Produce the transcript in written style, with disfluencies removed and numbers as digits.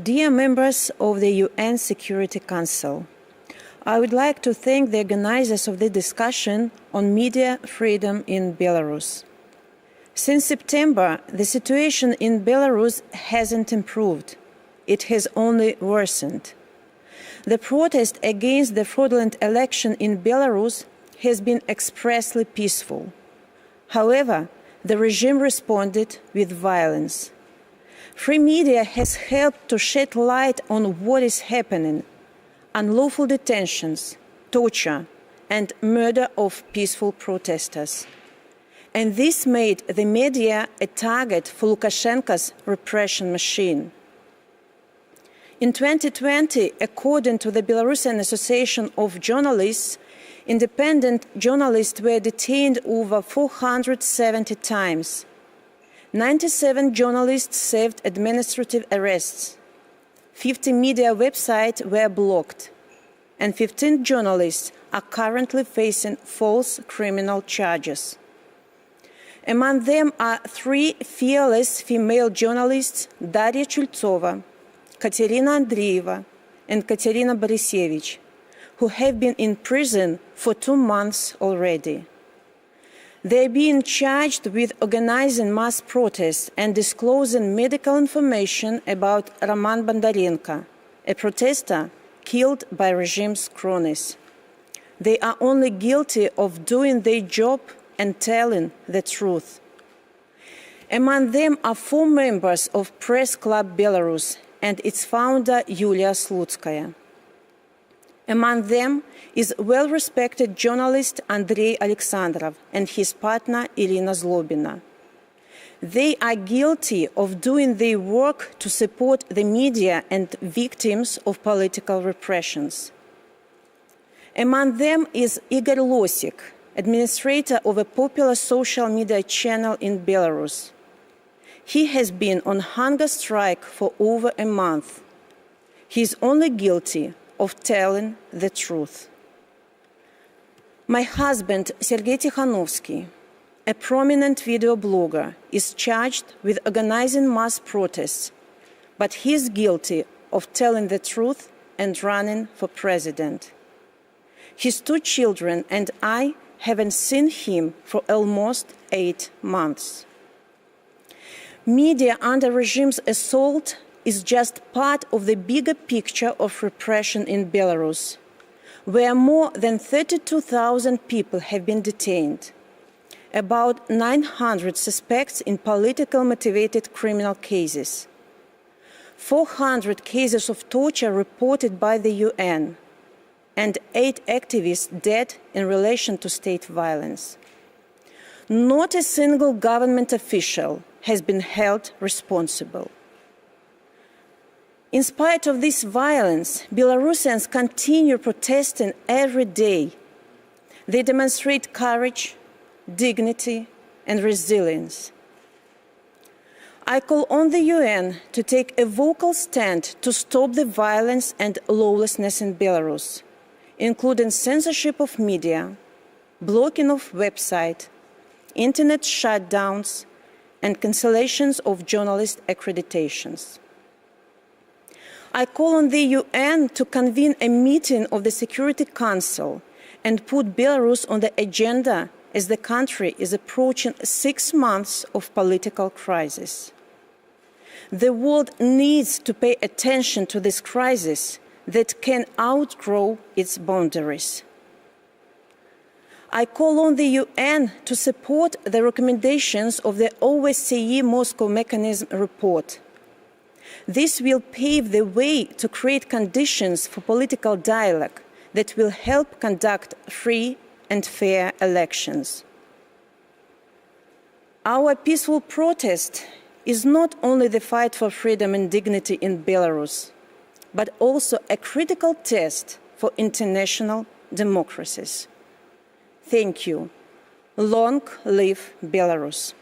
Dear members of the UN Security Council, I would like to thank the organizers of the discussion on media freedom in Belarus. Since September, the situation in Belarus hasn't improved. It has only worsened. The protest against the fraudulent election in Belarus has been expressly peaceful. However, the regime responded with violence. Free media has helped to shed light on what is happening: unlawful detentions, torture, and murder of peaceful protesters. And this made the media a target for Lukashenka's repression machine. In 2020, according to the Belarusian Association of Journalists, independent journalists were detained over 470 times. 97 journalists served administrative arrests. 50 media websites were blocked, and 15 journalists are currently facing false criminal charges. Among them are 3 fearless female journalists, Darya Chultsova, Katerina Andreeva, and Katerina Borisevich, who have been in prison for 2 months already. They are being charged with organizing mass protests and disclosing medical information about Roman Bondarenko, a protester killed by regime's cronies. They are only guilty of doing their job and telling the truth. Among them are 4 members of Press Club Belarus and its founder Yulia Slutskaya. Among them is well-respected journalist Andrei Alexandrov and his partner Irina Zlobina. They are guilty of doing their work to support the media and victims of political repressions. Among them is Igor Losik, administrator of a popular social media channel in Belarus. He has been on hunger strike for over a month. He is only guilty of telling the truth. My husband, Sergei Tikhanovsky, a prominent video blogger, is charged with organizing mass protests, but he is guilty of telling the truth and running for president. His 2 children and I haven't seen him for almost 8 months. Media under regime's assault is just part of the bigger picture of repression in Belarus, where more than 32,000 people have been detained, about 900 suspects in politically-motivated criminal cases, 400 cases of torture reported by the UN, and 8 activists dead in relation to state violence. Not a single government official has been held responsible. In spite of this violence, Belarusians continue protesting every day. They demonstrate courage, dignity, and resilience. I call on the UN to take a vocal stand to stop the violence and lawlessness in Belarus, including censorship of media, blocking of websites, internet shutdowns, and cancellations of journalist accreditations. I call on the UN to convene a meeting of the Security Council and put Belarus on the agenda as the country is approaching 6 months of political crisis. The world needs to pay attention to this crisis that can outgrow its boundaries. I call on the UN to support the recommendations of the OSCE Moscow Mechanism report. This will pave the way to create conditions for political dialogue that will help conduct free and fair elections. Our peaceful protest is not only the fight for freedom and dignity in Belarus, but also a critical test for international democracies. Thank you. Long live Belarus.